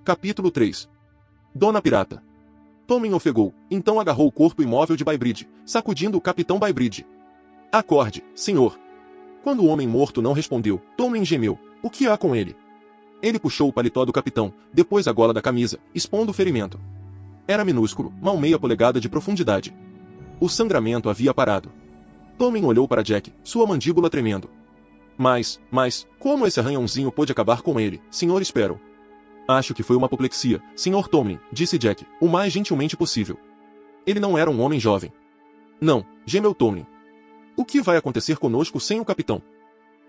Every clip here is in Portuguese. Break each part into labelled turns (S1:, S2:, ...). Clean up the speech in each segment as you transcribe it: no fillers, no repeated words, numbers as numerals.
S1: Capítulo 3. Dona Pirata. Tommen ofegou, então agarrou o corpo imóvel de Baybridge, sacudindo o capitão Baybridge. Acorde, senhor. Quando o homem morto não respondeu, Tommen gemeu. O que há com ele? Ele puxou o paletó do capitão, depois a gola da camisa, expondo o ferimento. Era minúsculo, mal meia polegada de profundidade. O sangramento havia parado. Tommen olhou para Jack, sua mandíbula tremendo. Mas, como esse arranhãozinho pôde acabar com ele, Sr. Sparrow? Acho que foi uma apoplexia, Sr. Tommen, disse Jack, o mais gentilmente possível. Ele não era um homem jovem. Não, gemeu Tommen. O que vai acontecer conosco sem o capitão?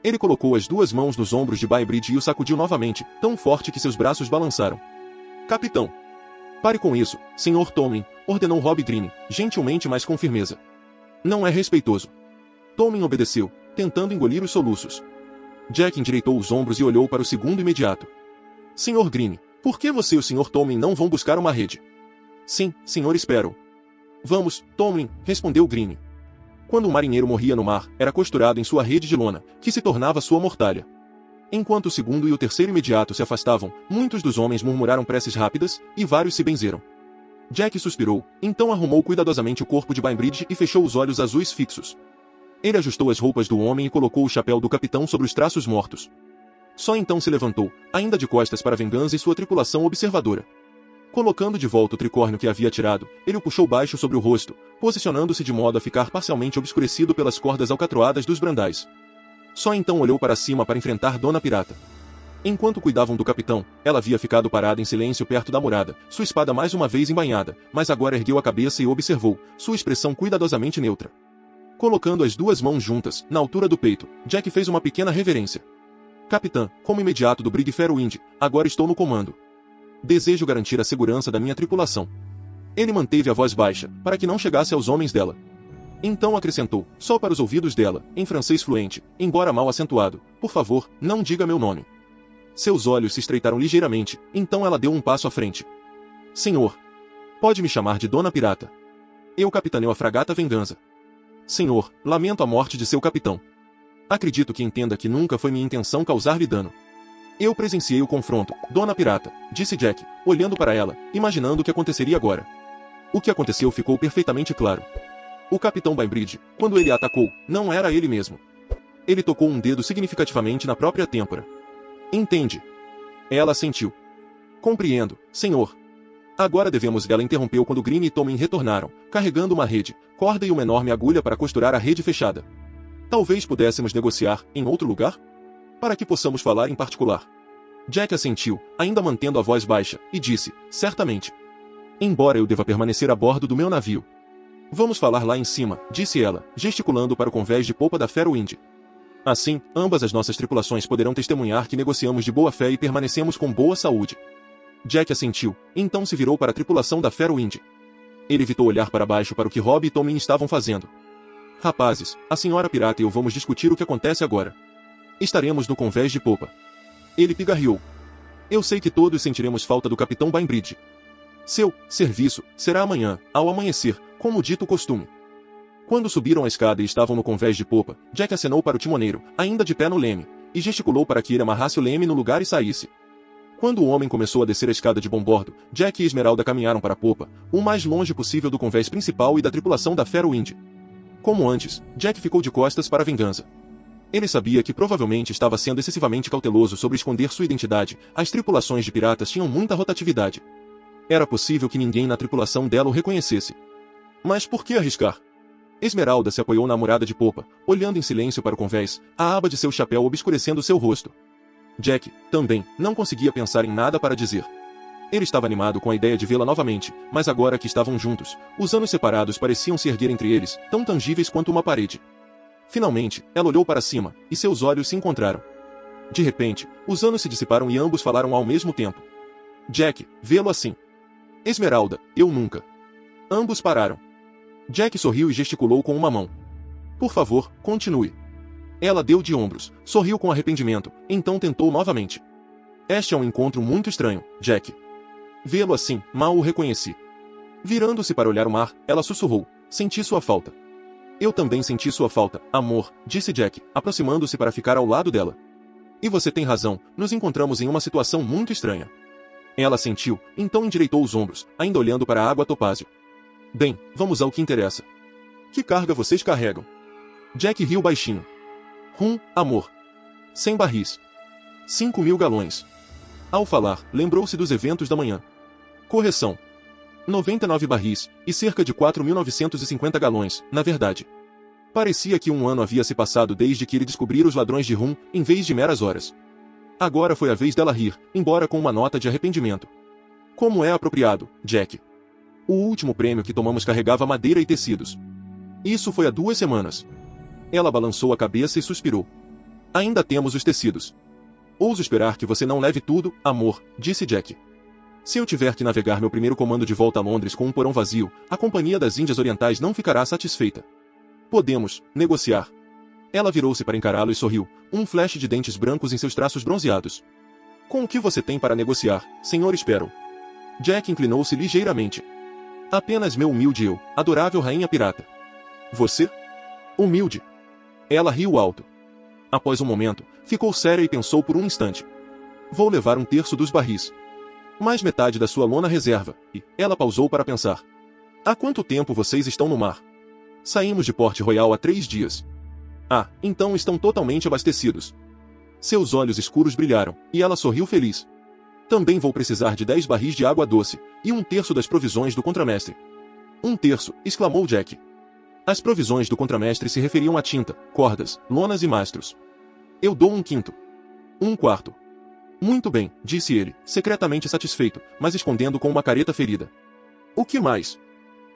S1: Ele colocou as duas mãos nos ombros de Baybridge e o sacudiu novamente, tão forte que seus braços balançaram. Capitão! Pare com isso, Sr. Tommen, ordenou Robb Greene, gentilmente mas com firmeza. Não é respeitoso. Tommen obedeceu, tentando engolir os soluços. Jack endireitou os ombros e olhou para o segundo imediato. Sr. Greene, por que você e o Sr. Tommen não vão buscar uma rede? Sim, Sr. Sparrow. Vamos, Tommen, respondeu Greene. Quando um marinheiro morria no mar, era costurado em sua rede de lona, que se tornava sua mortalha. Enquanto o segundo e o terceiro imediato se afastavam, muitos dos homens murmuraram preces rápidas, e vários se benzeram. Jack suspirou, então arrumou cuidadosamente o corpo de Baybridge e fechou os olhos azuis fixos. Ele ajustou as roupas do homem e colocou o chapéu do capitão sobre os traços mortos. Só então se levantou, ainda de costas para Venganza e sua tripulação observadora. Colocando de volta o tricórnio que havia tirado, ele o puxou baixo sobre o rosto, posicionando-se de modo a ficar parcialmente obscurecido pelas cordas alcatroadas dos brandais. Só então olhou para cima para enfrentar Dona Pirata. Enquanto cuidavam do capitão, ela havia ficado parada em silêncio perto da murada, sua espada mais uma vez embainhada, mas agora ergueu a cabeça e observou, sua expressão cuidadosamente neutra. Colocando as duas mãos juntas, na altura do peito, Jack fez uma pequena reverência. Capitã, como imediato do Brig Fairwind, agora estou no comando. Desejo garantir a segurança da minha tripulação. Ele manteve a voz baixa, para que não chegasse aos homens dela. Então acrescentou, só para os ouvidos dela, em francês fluente, embora mal acentuado, por favor, não diga meu nome. Seus olhos se estreitaram ligeiramente, então ela deu um passo à frente. Senhor. Pode me chamar de Dona Pirata. Eu capitaneio a fragata Venganza. Senhor, lamento a morte de seu capitão. Acredito que entenda que nunca foi minha intenção causar-lhe dano. Eu presenciei o confronto, Dona Pirata, disse Jack, olhando para ela, imaginando o que aconteceria agora. O que aconteceu ficou perfeitamente claro. O capitão Baybridge, quando ele a atacou, não era ele mesmo. Ele tocou um dedo significativamente na própria têmpora. Entende? Ela assentiu. Compreendo, senhor. Agora devemos... Ela interrompeu quando Greene e Tommen retornaram, carregando uma rede, corda e uma enorme agulha para costurar a rede fechada. Talvez pudéssemos negociar, em outro lugar? Para que possamos falar em particular. Jack assentiu, ainda mantendo a voz baixa, e disse, certamente. Embora eu deva permanecer a bordo do meu navio. Vamos falar lá em cima, disse ela, gesticulando para o convés de popa da Fairwind. Assim, ambas as nossas tripulações poderão testemunhar que negociamos de boa fé e permanecemos com boa saúde. Jack assentiu, então se virou para a tripulação da Fairwind. Ele evitou olhar para baixo para o que Robb e Tommen estavam fazendo. Rapazes, a senhora pirata e eu vamos discutir o que acontece agora. Estaremos no convés de popa. Ele pigarreou. Eu sei que todos sentiremos falta do capitão Baybridge. Seu serviço será amanhã, ao amanhecer, como dito o costume. Quando subiram a escada e estavam no convés de popa, Jack acenou para o timoneiro, ainda de pé no leme, e gesticulou para que ele amarrasse o leme no lugar e saísse. Quando o homem começou a descer a escada de bombordo, Jack e Esmeralda caminharam para a popa, o mais longe possível do convés principal e da tripulação da Fairwind. Como antes, Jack ficou de costas para a Venganza. Ele sabia que provavelmente estava sendo excessivamente cauteloso sobre esconder sua identidade, as tripulações de piratas tinham muita rotatividade. Era possível que ninguém na tripulação dela o reconhecesse. Mas por que arriscar? Esmeralda se apoiou na murada de popa, olhando em silêncio para o convés, a aba de seu chapéu obscurecendo seu rosto. Jack, também, não conseguia pensar em nada para dizer. Ele estava animado com a ideia de vê-la novamente, mas agora que estavam juntos, os anos separados pareciam se erguer entre eles, tão tangíveis quanto uma parede. Finalmente, ela olhou para cima, e seus olhos se encontraram. De repente, os anos se dissiparam e ambos falaram ao mesmo tempo. Jack, vê-lo assim. Esmeralda, eu nunca. Ambos pararam. Jack sorriu e gesticulou com uma mão. Por favor, continue. Ela deu de ombros, sorriu com arrependimento, então tentou novamente. Este é um encontro muito estranho, Jack. Vê-lo assim, mal o reconheci. Virando-se para olhar o mar, ela sussurrou, senti sua falta. Eu também senti sua falta, amor, disse Jack, aproximando-se para ficar ao lado dela. E você tem razão, nos encontramos em uma situação muito estranha. Ela sentiu, então endireitou os ombros, ainda olhando para a água topázio. Bem, vamos ao que interessa. Que carga vocês carregam? Jack riu baixinho. Amor. 100 barris. 5.000 galões. Ao falar, lembrou-se dos eventos da manhã. Correção. 99 barris, e cerca de 4.950 galões, na verdade. Parecia que um ano havia se passado desde que ele descobrira os ladrões de rum, em vez de meras horas. Agora foi a vez dela rir, embora com uma nota de arrependimento. Como é apropriado, Jack. O último prêmio que tomamos carregava madeira e tecidos. Isso foi há 2 semanas. Ela balançou a cabeça e suspirou. Ainda temos os tecidos. Ouso esperar que você não leve tudo, amor, disse Jack. Se eu tiver que navegar meu primeiro comando de volta a Londres com um porão vazio, a Companhia das Índias Orientais não ficará satisfeita. Podemos negociar. Ela virou-se para encará-lo e sorriu, um flash de dentes brancos em seus traços bronzeados. Com o que você tem para negociar, Sr. Sparrow? Jack inclinou-se ligeiramente. Apenas meu humilde eu, adorável rainha pirata. Você? Humilde. Ela riu alto. Após um momento, ficou séria e pensou por um instante. Vou levar 1/3 dos barris. Mais metade da sua lona reserva, e ela pausou para pensar. Há quanto tempo vocês estão no mar? Saímos de Port Royal há 3 dias. Ah, então estão totalmente abastecidos. Seus olhos escuros brilharam, e ela sorriu feliz. Também vou precisar de 10 barris de água doce, e 1/3 das provisões do contramestre. 1/3, exclamou Jack. As provisões do contramestre se referiam a tinta, cordas, lonas e mastros. Eu dou 1/5. 1/4. Muito bem, disse ele, secretamente satisfeito, mas escondendo com uma careta ferida. O que mais?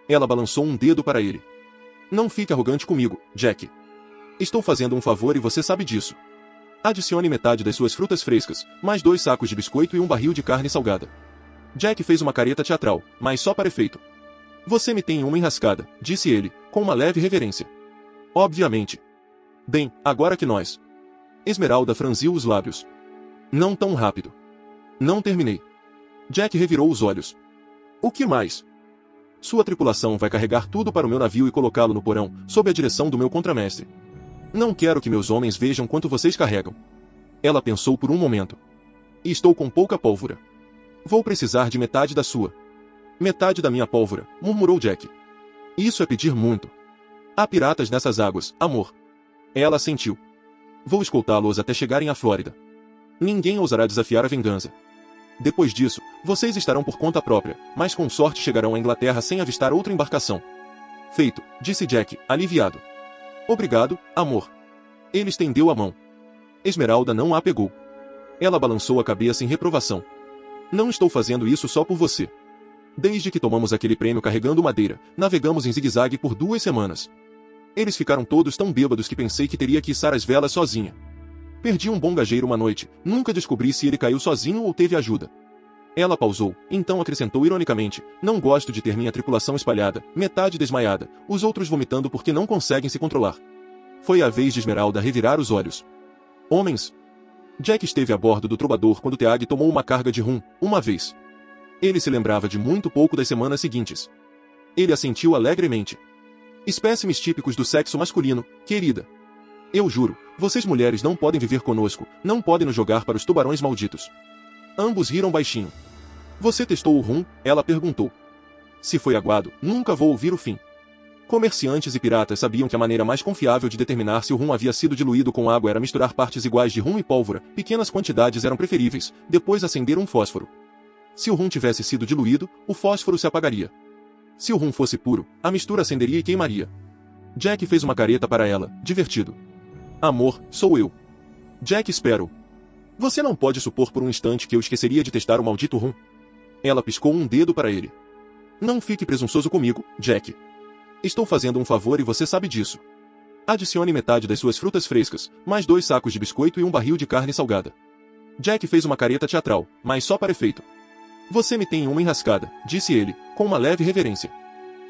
S1: Ela balançou um dedo para ele. Não fique arrogante comigo, Jack. Estou fazendo um favor e você sabe disso. Adicione metade das suas frutas frescas, mais 2 sacos de biscoito e um barril de carne salgada. Jack fez uma careta teatral, mas só para efeito. Você me tem uma enrascada, disse ele, com uma leve reverência. Obviamente. Bem, agora que nós. Esmeralda franziu os lábios. Não tão rápido. Não terminei. Jack revirou os olhos. O que mais? Sua tripulação vai carregar tudo para o meu navio e colocá-lo no porão, sob a direção do meu contramestre. Não quero que meus homens vejam quanto vocês carregam. Ela pensou por um momento. E estou com pouca pólvora. Vou precisar de metade da sua. Metade da minha pólvora, murmurou Jack. Isso é pedir muito. Há piratas nessas águas, amor. Ela assentiu. Vou escoltá-los até chegarem à Flórida. Ninguém ousará desafiar a vingança. Depois disso, vocês estarão por conta própria, mas com sorte chegarão à Inglaterra sem avistar outra embarcação. Feito, disse Jack, aliviado. Obrigado, amor. Ele estendeu a mão. Esmeralda não a pegou. Ela balançou a cabeça em reprovação. Não estou fazendo isso só por você. Desde que tomamos aquele prêmio carregando madeira, navegamos em zigue-zague por 2 semanas. Eles ficaram todos tão bêbados que pensei que teria que içar as velas sozinha. Perdi um bom gageiro uma noite, nunca descobri se ele caiu sozinho ou teve ajuda. Ela pausou, então acrescentou ironicamente, não gosto de ter minha tripulação espalhada, metade desmaiada, os outros vomitando porque não conseguem se controlar. Foi a vez de Esmeralda revirar os olhos. Homens! Jack esteve a bordo do Troubadour quando Teag tomou uma carga de rum, uma vez. Ele se lembrava de muito pouco das semanas seguintes. Ele assentiu alegremente. Espécimes típicos do sexo masculino, querida. Eu juro, vocês mulheres não podem viver conosco, não podem nos jogar para os tubarões malditos. Ambos riram baixinho. Você testou o rum? Ela perguntou. Se foi aguado, nunca vou ouvir o fim. Comerciantes e piratas sabiam que a maneira mais confiável de determinar se o rum havia sido diluído com água era misturar partes iguais de rum e pólvora, pequenas quantidades eram preferíveis, depois acender um fósforo. Se o rum tivesse sido diluído, o fósforo se apagaria. Se o rum fosse puro, a mistura acenderia e queimaria. Jack fez uma careta para ela, divertido. Amor, sou eu. Jack Sparrow. Você não pode supor por um instante que eu esqueceria de testar o maldito rum. Ela piscou um dedo para ele. Não fique presunçoso comigo, Jack. Estou fazendo um favor e você sabe disso. Adicione metade das suas frutas frescas, mais 2 sacos de biscoito e um barril de carne salgada. Jack fez uma careta teatral, mas só para efeito. Você me tem uma enrascada, disse ele, com uma leve reverência.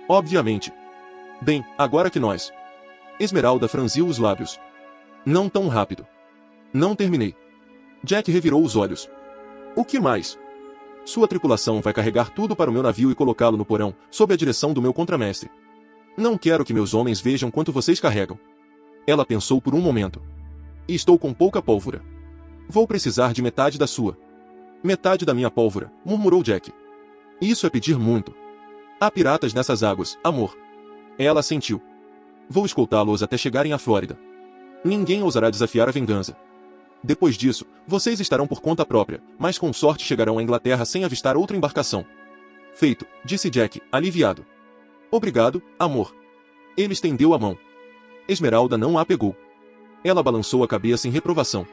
S1: Obviamente. Bem, agora que nós. Esmeralda franziu os lábios. Não tão rápido. Não terminei. Jack revirou os olhos. O que mais? Sua tripulação vai carregar tudo para o meu navio e colocá-lo no porão, sob a direção do meu contramestre. Não quero que meus homens vejam quanto vocês carregam. Ela pensou por um momento. E estou com pouca pólvora. Vou precisar de metade da sua. Metade da minha pólvora, murmurou Jack. Isso é pedir muito. Há piratas nessas águas, amor. Ela assentiu. Vou escoltá-los até chegarem à Flórida. Ninguém ousará desafiar a vingança. Depois disso, vocês estarão por conta própria, mas com sorte chegarão à Inglaterra sem avistar outra embarcação. Feito, disse Jack, aliviado. Obrigado, amor. Ele estendeu a mão. Esmeralda não a pegou. Ela balançou a cabeça em reprovação.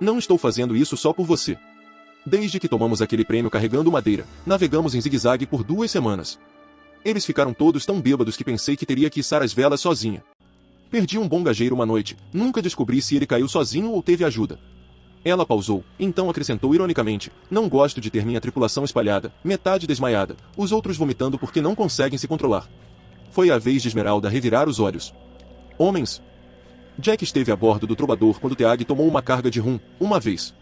S1: Não estou fazendo isso só por você. Desde que tomamos aquele prêmio carregando madeira, navegamos em zigue-zague por 2 semanas. Eles ficaram todos tão bêbados que pensei que teria que içar as velas sozinha. Perdi um bom gageiro uma noite, nunca descobri se ele caiu sozinho ou teve ajuda. Ela pausou, então acrescentou ironicamente, não gosto de ter minha tripulação espalhada, metade desmaiada, os outros vomitando porque não conseguem se controlar. Foi a vez de Esmeralda revirar os olhos. Homens. Jack esteve a bordo do Trovador quando Teag tomou uma carga de rum, uma vez.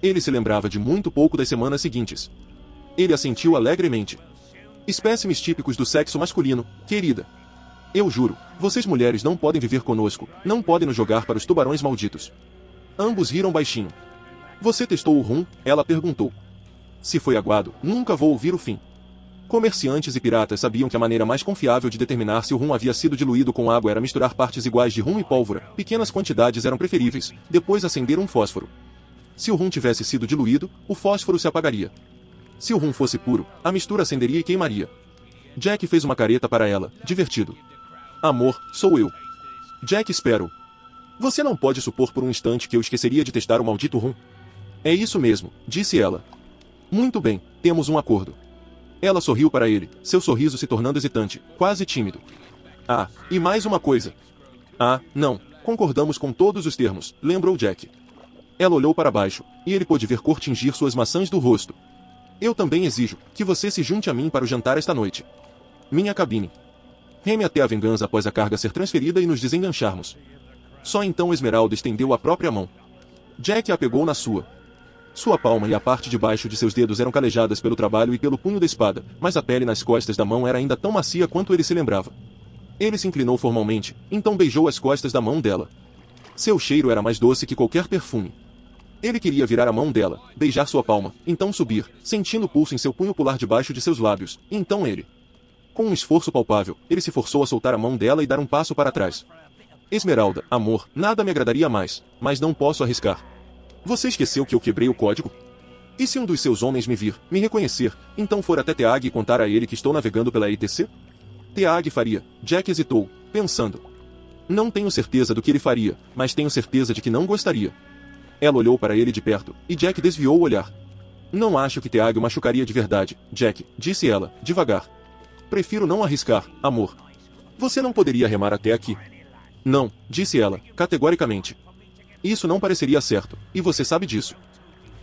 S1: Ele se lembrava de muito pouco das semanas seguintes. Ele assentiu alegremente. Espécimes típicos do sexo masculino, querida. Eu juro, vocês mulheres não podem viver conosco, não podem nos jogar para os tubarões malditos. Ambos riram baixinho. Você testou o rum? Ela perguntou. Se foi aguado, nunca vou ouvir o fim. Comerciantes e piratas sabiam que a maneira mais confiável de determinar se o rum havia sido diluído com água era misturar partes iguais de rum e pólvora, pequenas quantidades eram preferíveis, depois acender um fósforo. Se o rum tivesse sido diluído, o fósforo se apagaria. Se o rum fosse puro, a mistura acenderia e queimaria. Jack fez uma careta para ela, divertido. Amor, sou eu. Jack, espero. Você não pode supor por um instante que eu esqueceria de testar o maldito rum. É isso mesmo, disse ela. Muito bem, temos um acordo. Ela sorriu para ele, seu sorriso se tornando hesitante, quase tímido. Ah, e mais uma coisa. Ah, não, concordamos com todos os termos, lembrou Jack. Ela olhou para baixo, e ele pôde ver cor tingir suas maçãs do rosto. Eu também exijo que você se junte a mim para o jantar esta noite. Minha cabine. Reme até a vingança após a carga ser transferida e nos desengancharmos. Só então Esmeralda estendeu a própria mão. Jack a pegou na sua. Sua palma e a parte de baixo de seus dedos eram calejadas pelo trabalho e pelo punho da espada, mas a pele nas costas da mão era ainda tão macia quanto ele se lembrava. Ele se inclinou formalmente, então beijou as costas da mão dela. Seu cheiro era mais doce que qualquer perfume. Ele queria virar a mão dela, beijar sua palma, então subir, sentindo o pulso em seu punho pular debaixo de seus lábios, então ele. Com um esforço palpável, ele se forçou a soltar a mão dela e dar um passo para trás. Esmeralda, amor, nada me agradaria mais, mas não posso arriscar. Você esqueceu que eu quebrei o código? E se um dos seus homens me vir, me reconhecer, então for até Teag e contar a ele que estou navegando pela ETC? Teag faria. Jack hesitou, pensando. Não tenho certeza do que ele faria, mas tenho certeza de que não gostaria. Ela olhou para ele de perto, e Jack desviou o olhar. Não acho que Teag o machucaria de verdade, Jack, disse ela, devagar. Prefiro não arriscar, amor. Você não poderia remar até aqui. Não, disse ela, categoricamente. Isso não pareceria certo, e você sabe disso.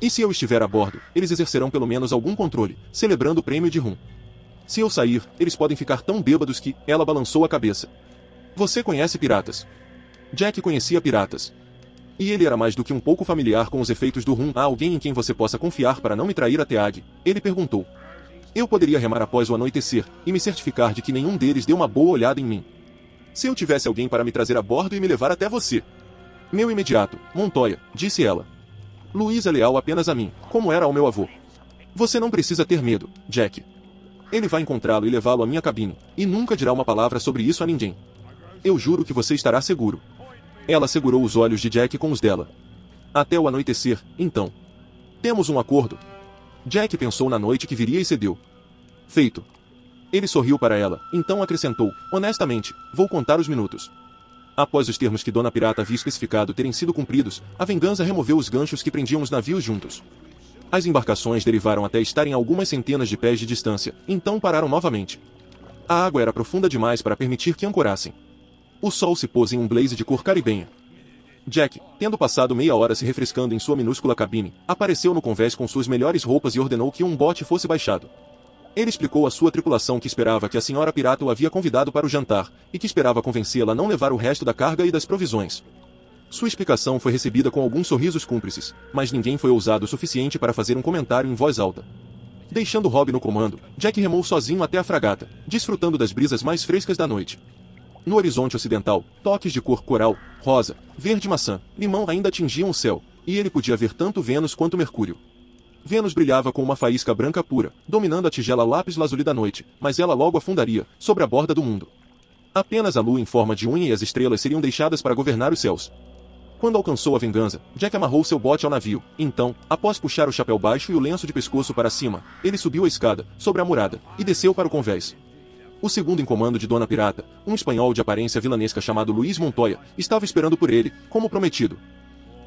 S1: E se eu estiver a bordo, eles exercerão pelo menos algum controle, celebrando o prêmio de rum. Se eu sair, eles podem ficar tão bêbados que... Ela balançou a cabeça. Você conhece piratas? Jack conhecia piratas. E ele era mais do que um pouco familiar com os efeitos do rum. Há alguém em quem você possa confiar para não me trair a Teag? Ele perguntou. Eu poderia remar após o anoitecer, e me certificar de que nenhum deles deu uma boa olhada em mim. Se eu tivesse alguém para me trazer a bordo e me levar até você. Meu imediato, Montoya, disse ela. Luís é leal apenas a mim, como era ao meu avô. Você não precisa ter medo, Jack. Ele vai encontrá-lo e levá-lo à minha cabine, e nunca dirá uma palavra sobre isso a ninguém. Eu juro que você estará seguro. Ela segurou os olhos de Jack com os dela. Até o anoitecer, então. Temos um acordo. Jack pensou na noite que viria e cedeu. Feito. Ele sorriu para ela, então acrescentou, honestamente, vou contar os minutos. Após os termos que Dona Pirata havia especificado terem sido cumpridos, a vingança removeu os ganchos que prendiam os navios juntos. As embarcações derivaram até estarem a algumas centenas de pés de distância, então pararam novamente. A água era profunda demais para permitir que ancorassem. O sol se pôs em um blaze de cor caribenha. Jack, tendo passado meia hora se refrescando em sua minúscula cabine, apareceu no convés com suas melhores roupas e ordenou que um bote fosse baixado. Ele explicou à sua tripulação que esperava que a senhora pirata o havia convidado para o jantar, e que esperava convencê-la a não levar o resto da carga e das provisões. Sua explicação foi recebida com alguns sorrisos cúmplices, mas ninguém foi ousado o suficiente para fazer um comentário em voz alta. Deixando Rob no comando, Jack remou sozinho até a fragata, desfrutando das brisas mais frescas da noite. No horizonte ocidental, toques de cor coral, rosa, verde maçã, limão ainda tingiam o céu, e ele podia ver tanto Vênus quanto Mercúrio. Vênus brilhava com uma faísca branca pura, dominando a tigela lápis-lazuli da noite, mas ela logo afundaria, sobre a borda do mundo. Apenas a lua em forma de unha e as estrelas seriam deixadas para governar os céus. Quando alcançou a vingança, Jack amarrou seu bote ao navio. Então, após puxar o chapéu baixo e o lenço de pescoço para cima, ele subiu a escada, sobre a murada, e desceu para o convés. O segundo em comando de Dona Pirata, um espanhol de aparência vilanesca chamado Luís Montoya, estava esperando por ele, como prometido.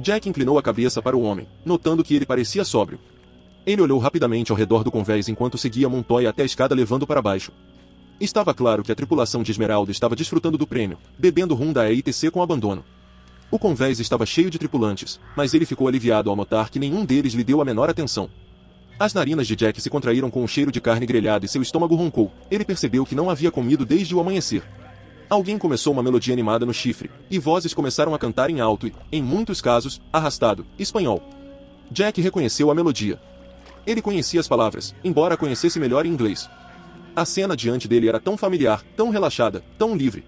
S1: Jack inclinou a cabeça para o homem, notando que ele parecia sóbrio. Ele olhou rapidamente ao redor do convés enquanto seguia Montoya até a escada levando para baixo. Estava claro que a tripulação de Esmeralda estava desfrutando do prêmio, bebendo rum da EITC com abandono. O convés estava cheio de tripulantes, mas ele ficou aliviado ao notar que nenhum deles lhe deu a menor atenção. As narinas de Jack se contraíram com o cheiro de carne grelhada e seu estômago roncou. Ele percebeu que não havia comido desde o amanhecer. Alguém começou uma melodia animada no chifre, e vozes começaram a cantar em alto e, em muitos casos, arrastado, espanhol. Jack reconheceu a melodia. Ele conhecia as palavras, embora conhecesse melhor em inglês. A cena diante dele era tão familiar, tão relaxada, tão livre.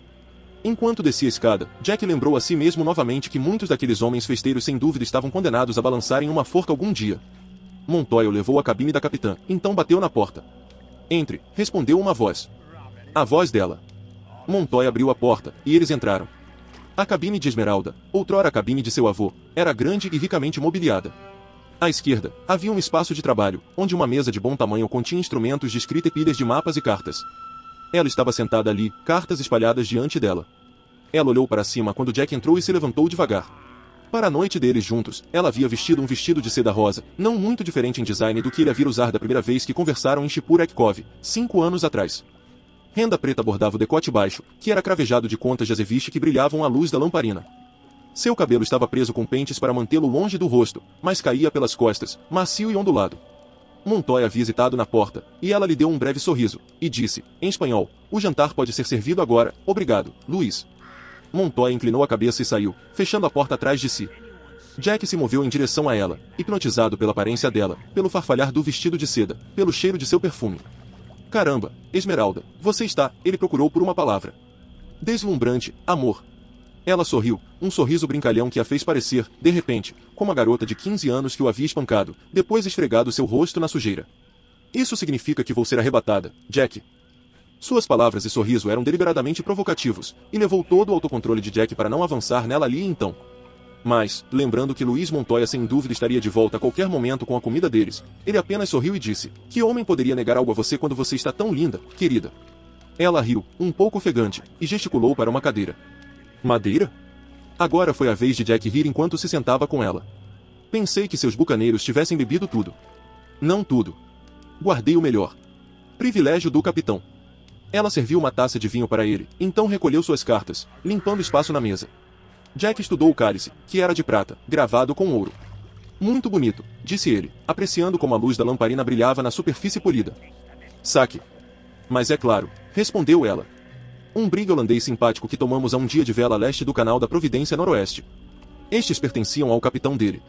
S1: Enquanto descia a escada, Jack lembrou a si mesmo novamente que muitos daqueles homens festeiros sem dúvida estavam condenados a balançar em uma forca algum dia. Montoya o levou à cabine da capitã, então bateu na porta. Entre, respondeu uma voz. A voz dela. Montoya abriu a porta, e eles entraram. A cabine de Esmeralda, outrora a cabine de seu avô, era grande e ricamente mobiliada. À esquerda, havia um espaço de trabalho, onde uma mesa de bom tamanho continha instrumentos de escrita e pilhas de mapas e cartas. Ela estava sentada ali, cartas espalhadas diante dela. Ela olhou para cima quando Jack entrou e se levantou devagar. Para a noite deles juntos, ela havia vestido um vestido de seda rosa, não muito diferente em design do que ele havia usar da primeira vez que conversaram em Chipurekov, 5 anos atrás. Renda preta bordava o decote baixo, que era cravejado de contas de azeviche que brilhavam à luz da lamparina. Seu cabelo estava preso com pentes para mantê-lo longe do rosto, mas caía pelas costas, macio e ondulado. Montoya havia hesitado na porta, e ela lhe deu um breve sorriso, e disse, em espanhol, o jantar pode ser servido agora, obrigado, Luís. Montoya inclinou a cabeça e saiu, fechando a porta atrás de si. Jack se moveu em direção a ela, hipnotizado pela aparência dela, pelo farfalhar do vestido de seda, pelo cheiro de seu perfume. Caramba, Esmeralda, você está, ele procurou por uma palavra. Deslumbrante, amor. Ela sorriu, um sorriso brincalhão que a fez parecer, de repente, como a garota de 15 anos que o havia espancado, depois esfregado seu rosto na sujeira. Isso significa que vou ser arrebatada, Jack. Suas palavras e sorriso eram deliberadamente provocativos, e levou todo o autocontrole de Jack para não avançar nela ali e então. Mas, lembrando que Luís Montoya sem dúvida estaria de volta a qualquer momento com a comida deles, ele apenas sorriu e disse, que homem poderia negar algo a você quando você está tão linda, querida? Ela riu, um pouco ofegante, e gesticulou para uma cadeira. Madeira? Agora foi a vez de Jack rir enquanto se sentava com ela. Pensei que seus bucaneiros tivessem bebido tudo. Não tudo. Guardei o melhor. Privilégio do capitão. Ela serviu uma taça de vinho para ele, então recolheu suas cartas, limpando espaço na mesa. Jack estudou o cálice, que era de prata, gravado com ouro. Muito bonito, disse ele, apreciando como a luz da lamparina brilhava na superfície polida. Saque. Mas é claro, respondeu ela. Um brigue holandês simpático que tomamos a um dia de vela a leste do canal da Providência Noroeste. Estes pertenciam ao capitão dele.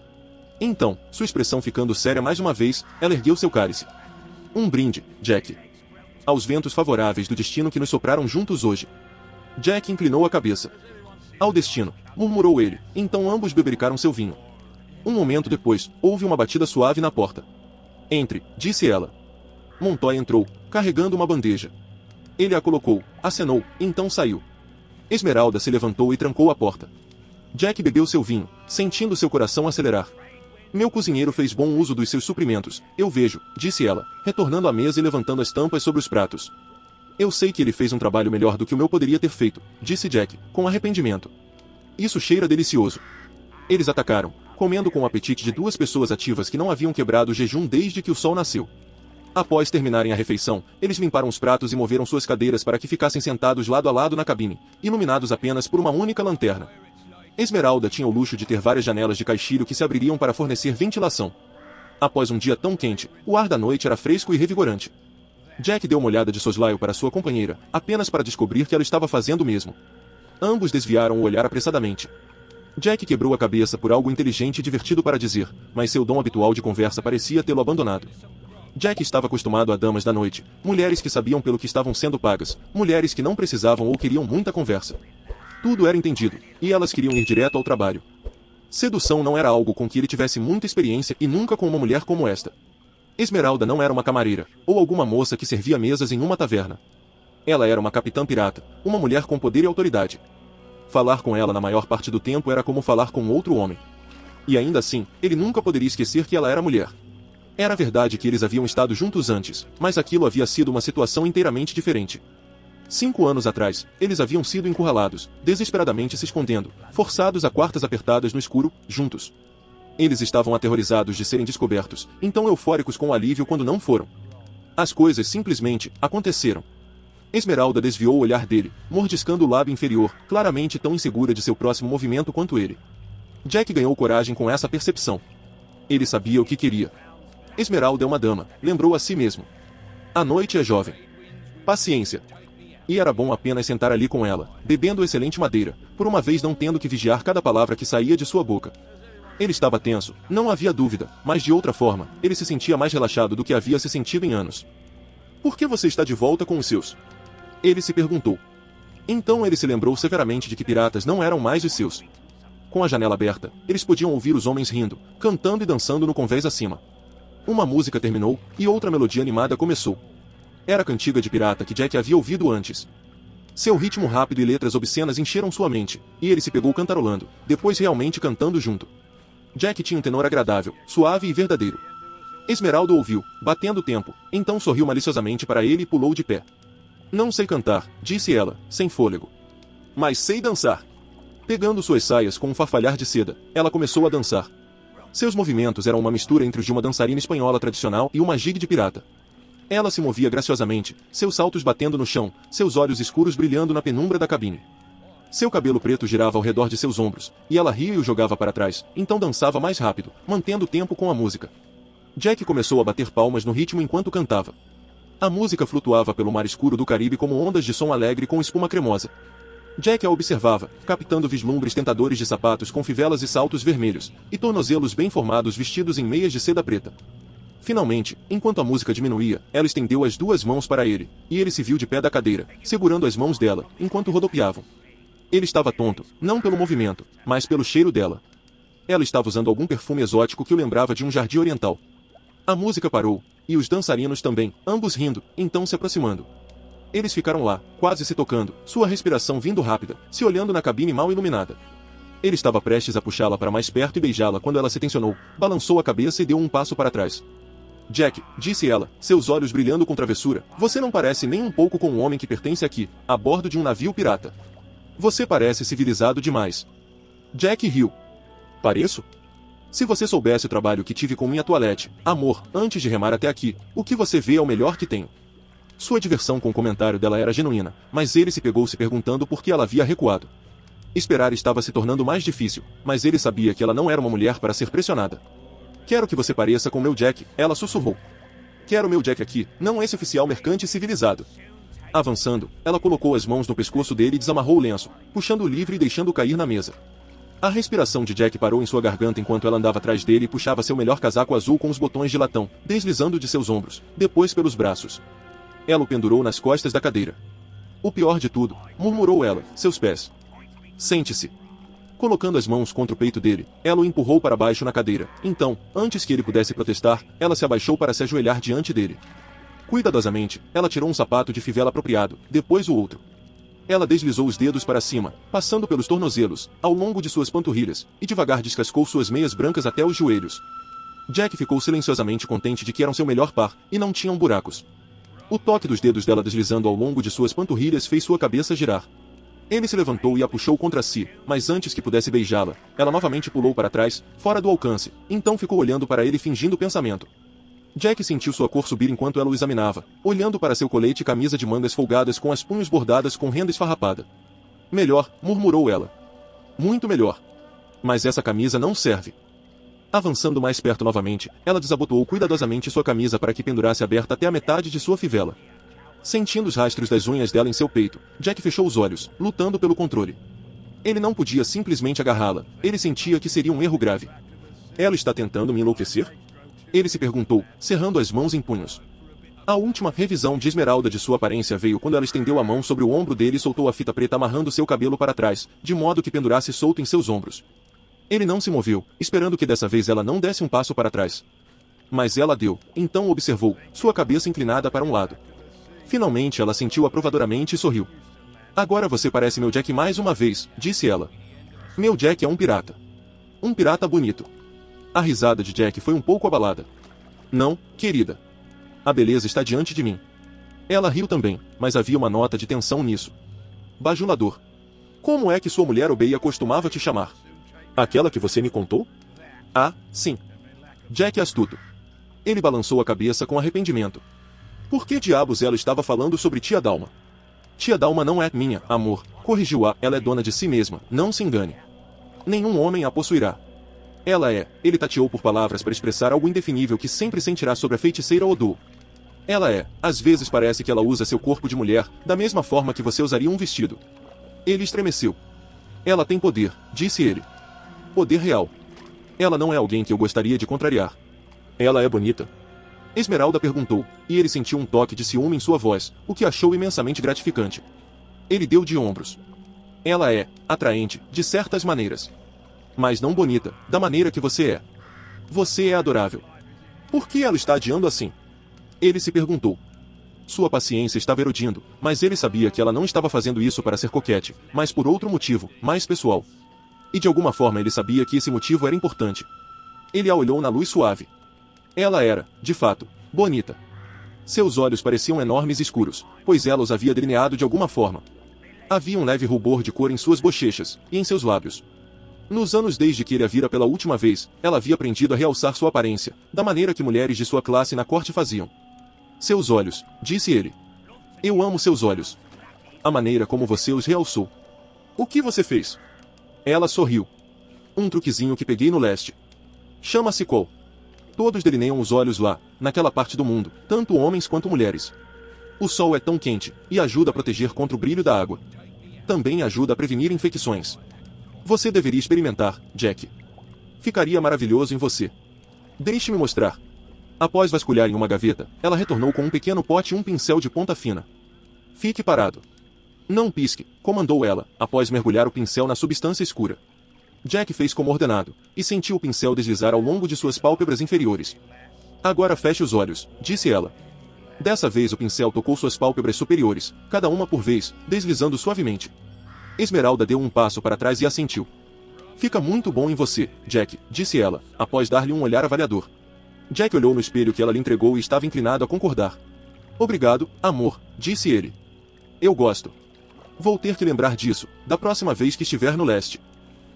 S1: Então, sua expressão ficando séria mais uma vez, ela ergueu seu cálice. Um brinde, Jack. Aos ventos favoráveis do destino que nos sopraram juntos hoje. Jack inclinou a cabeça. Ao destino, murmurou ele, então ambos bebericaram seu vinho. Um momento depois, houve uma batida suave na porta. Entre, disse ela. Montoya entrou, carregando uma bandeja. Ele a colocou, acenou, então saiu. Esmeralda se levantou e trancou a porta. Jack bebeu seu vinho, sentindo seu coração acelerar. Meu cozinheiro fez bom uso dos seus suprimentos, eu vejo, disse ela, retornando à mesa e levantando as tampas sobre os pratos. Eu sei que ele fez um trabalho melhor do que o meu poderia ter feito, disse Jack, com arrependimento. Isso cheira delicioso. Eles atacaram, comendo com o apetite de duas pessoas ativas que não haviam quebrado o jejum desde que o sol nasceu. Após terminarem a refeição, eles limparam os pratos e moveram suas cadeiras para que ficassem sentados lado a lado na cabine, iluminados apenas por uma única lanterna. Esmeralda tinha o luxo de ter várias janelas de caixilho que se abririam para fornecer ventilação. Após um dia tão quente, o ar da noite era fresco e revigorante. Jack deu uma olhada de soslaio para sua companheira, apenas para descobrir que ela estava fazendo o mesmo. Ambos desviaram o olhar apressadamente. Jack quebrou a cabeça por algo inteligente e divertido para dizer, mas seu dom habitual de conversa parecia tê-lo abandonado. Jack estava acostumado a damas da noite, mulheres que sabiam pelo que estavam sendo pagas, mulheres que não precisavam ou queriam muita conversa. Tudo era entendido, e elas queriam ir direto ao trabalho. Sedução não era algo com que ele tivesse muita experiência e nunca com uma mulher como esta. Esmeralda não era uma camareira, ou alguma moça que servia mesas em uma taverna. Ela era uma capitã pirata, uma mulher com poder e autoridade. Falar com ela na maior parte do tempo era como falar com outro homem. E ainda assim, ele nunca poderia esquecer que ela era mulher. Era verdade que eles haviam estado juntos antes, mas aquilo havia sido uma situação inteiramente diferente. 5 anos atrás, eles haviam sido encurralados, desesperadamente se escondendo, forçados a quartas apertadas no escuro, juntos. Eles estavam aterrorizados de serem descobertos, então eufóricos com o alívio quando não foram. As coisas simplesmente aconteceram. Esmeralda desviou o olhar dele, mordiscando o lábio inferior, claramente tão insegura de seu próximo movimento quanto ele. Jack ganhou coragem com essa percepção. Ele sabia o que queria. Esmeralda é uma dama, lembrou a si mesmo. A noite é jovem. Paciência. E era bom apenas sentar ali com ela, bebendo excelente madeira, por uma vez não tendo que vigiar cada palavra que saía de sua boca. Ele estava tenso, não havia dúvida, mas de outra forma, ele se sentia mais relaxado do que havia se sentido em anos. Por que você está de volta com os seus? Ele se perguntou. Então ele se lembrou severamente de que piratas não eram mais os seus. Com a janela aberta, eles podiam ouvir os homens rindo, cantando e dançando no convés acima. Uma música terminou, e outra melodia animada começou. Era a cantiga de pirata que Jack havia ouvido antes. Seu ritmo rápido e letras obscenas encheram sua mente, e ele se pegou cantarolando, depois realmente cantando junto. Jack tinha um tenor agradável, suave e verdadeiro. Esmeralda ouviu, batendo o tempo, então sorriu maliciosamente para ele e pulou de pé. Não sei cantar, disse ela, sem fôlego. Mas sei dançar. Pegando suas saias com um farfalhar de seda, ela começou a dançar. Seus movimentos eram uma mistura entre os de uma dançarina espanhola tradicional e uma gigue de pirata. Ela se movia graciosamente, seus saltos batendo no chão, seus olhos escuros brilhando na penumbra da cabine. Seu cabelo preto girava ao redor de seus ombros, e ela ria e o jogava para trás, então dançava mais rápido, mantendo o tempo com a música. Jack começou a bater palmas no ritmo enquanto cantava. A música flutuava pelo mar escuro do Caribe como ondas de som alegre com espuma cremosa. Jack a observava, captando vislumbres tentadores de sapatos com fivelas e saltos vermelhos, e tornozelos bem formados vestidos em meias de seda preta. Finalmente, enquanto a música diminuía, ela estendeu as 2 mãos para ele, e ele se viu de pé da cadeira, segurando as mãos dela, enquanto rodopiavam. Ele estava tonto, não pelo movimento, mas pelo cheiro dela. Ela estava usando algum perfume exótico que o lembrava de um jardim oriental. A música parou, e os dançarinos também, ambos rindo, então se aproximando. Eles ficaram lá, quase se tocando, sua respiração vindo rápida, se olhando na cabine mal iluminada. Ele estava prestes a puxá-la para mais perto e beijá-la quando ela se tensionou, balançou a cabeça e deu um passo para trás. Jack, disse ela, seus olhos brilhando com travessura, você não parece nem um pouco com um homem que pertence aqui, a bordo de um navio pirata. Você parece civilizado demais. Jack riu. Pareço? Se você soubesse o trabalho que tive com minha toalete, amor, antes de remar até aqui, o que você vê é o melhor que tenho. Sua diversão com o comentário dela era genuína, mas ele se pegou se perguntando por que ela havia recuado. Esperar estava se tornando mais difícil, mas ele sabia que ela não era uma mulher para ser pressionada. Quero que você pareça com meu Jack, ela sussurrou. Quero meu Jack aqui, não esse oficial mercante civilizado. Avançando, ela colocou as mãos no pescoço dele e desamarrou o lenço, puxando-o livre e deixando-o cair na mesa. A respiração de Jack parou em sua garganta enquanto ela andava atrás dele e puxava seu melhor casaco azul com os botões de latão, deslizando de seus ombros, depois pelos braços. Ela o pendurou nas costas da cadeira. O pior de tudo, murmurou ela, seus pés. Sente-se. Colocando as mãos contra o peito dele, ela o empurrou para baixo na cadeira. Então, antes que ele pudesse protestar, ela se abaixou para se ajoelhar diante dele. Cuidadosamente, ela tirou um sapato de fivela apropriado, depois o outro. Ela deslizou os dedos para cima, passando pelos tornozelos, ao longo de suas panturrilhas, e devagar descascou suas meias brancas até os joelhos. Jack ficou silenciosamente contente de que eram seu melhor par, e não tinham buracos. O toque dos dedos dela deslizando ao longo de suas panturrilhas fez sua cabeça girar. Ele se levantou e a puxou contra si, mas antes que pudesse beijá-la, ela novamente pulou para trás, fora do alcance, então ficou olhando para ele fingindo pensamento. Jack sentiu sua cor subir enquanto ela o examinava, olhando para seu colete e camisa de mangas folgadas com as punhos bordadas com renda esfarrapada. Melhor, murmurou ela. Muito melhor. Mas essa camisa não serve. Avançando mais perto novamente, ela desabotoou cuidadosamente sua camisa para que pendurasse aberta até a metade de sua fivela. Sentindo os rastros das unhas dela em seu peito, Jack fechou os olhos, lutando pelo controle. Ele não podia simplesmente agarrá-la, ele sentia que seria um erro grave. Ela está tentando me enlouquecer? Ele se perguntou, cerrando as mãos em punhos. A última revisão de Esmeralda de sua aparência veio quando ela estendeu a mão sobre o ombro dele e soltou a fita preta amarrando seu cabelo para trás, de modo que pendurasse solto em seus ombros. Ele não se moveu, esperando que dessa vez ela não desse um passo para trás. Mas ela deu, então observou, sua cabeça inclinada para um lado. Finalmente ela sentiu aprovadoramente e sorriu. Agora você parece meu Jack mais uma vez, disse ela. Meu Jack é um pirata. Um pirata bonito. A risada de Jack foi um pouco abalada. Não, querida. A beleza está diante de mim. Ela riu também, mas havia uma nota de tensão nisso. Bajulador. Como é que sua mulher Obeia costumava te chamar? Aquela que você me contou? Ah, sim. Jack é astuto. Ele balançou a cabeça com arrependimento. Por que diabos ela estava falando sobre tia Dalma? Tia Dalma não é minha, amor, corrigiu-a, ela é dona de si mesma, não se engane. Nenhum homem a possuirá. Ela é, ele tateou por palavras para expressar algo indefinível que sempre sentirá sobre a feiticeira Odu. Ela é, às vezes parece que ela usa seu corpo de mulher, da mesma forma que você usaria um vestido. Ele estremeceu. Ela tem poder, disse ele. Poder real. Ela não é alguém que eu gostaria de contrariar. Ela é bonita? Esmeralda perguntou, e ele sentiu um toque de ciúme em sua voz, o que achou imensamente gratificante. Ele deu de ombros. Ela é atraente, de certas maneiras. Mas não bonita, da maneira que você é. Você é adorável. Por que ela está adiando assim? Ele se perguntou. Sua paciência estava erodindo, mas ele sabia que ela não estava fazendo isso para ser coquete, mas por outro motivo, mais pessoal. E de alguma forma ele sabia que esse motivo era importante. Ele a olhou na luz suave. Ela era, de fato, bonita. Seus olhos pareciam enormes e escuros, pois ela os havia delineado de alguma forma. Havia um leve rubor de cor em suas bochechas, e em seus lábios. Nos anos desde que ele a vira pela última vez, ela havia aprendido a realçar sua aparência, da maneira que mulheres de sua classe na corte faziam. Seus olhos, disse ele. Eu amo seus olhos. A maneira como você os realçou. O que você fez? Ela sorriu. Um truquezinho que peguei no leste. Chama-se Col. Todos delineiam os olhos lá, naquela parte do mundo, tanto homens quanto mulheres. O sol é tão quente, e ajuda a proteger contra o brilho da água. Também ajuda a prevenir infecções. Você deveria experimentar, Jack. Ficaria maravilhoso em você. Deixe-me mostrar. Após vasculhar em uma gaveta, ela retornou com um pequeno pote e um pincel de ponta fina. Fique parado. Não pisque, comandou ela, após mergulhar o pincel na substância escura. Jack fez como ordenado, e sentiu o pincel deslizar ao longo de suas pálpebras inferiores. Agora feche os olhos, disse ela. Dessa vez o pincel tocou suas pálpebras superiores, cada uma por vez, deslizando suavemente. Esmeralda deu um passo para trás e assentiu. Fica muito bom em você, Jack, disse ela, após dar-lhe um olhar avaliador. Jack olhou no espelho que ela lhe entregou e estava inclinado a concordar. Obrigado, amor, disse ele. Eu gosto. Vou ter que lembrar disso, da próxima vez que estiver no leste.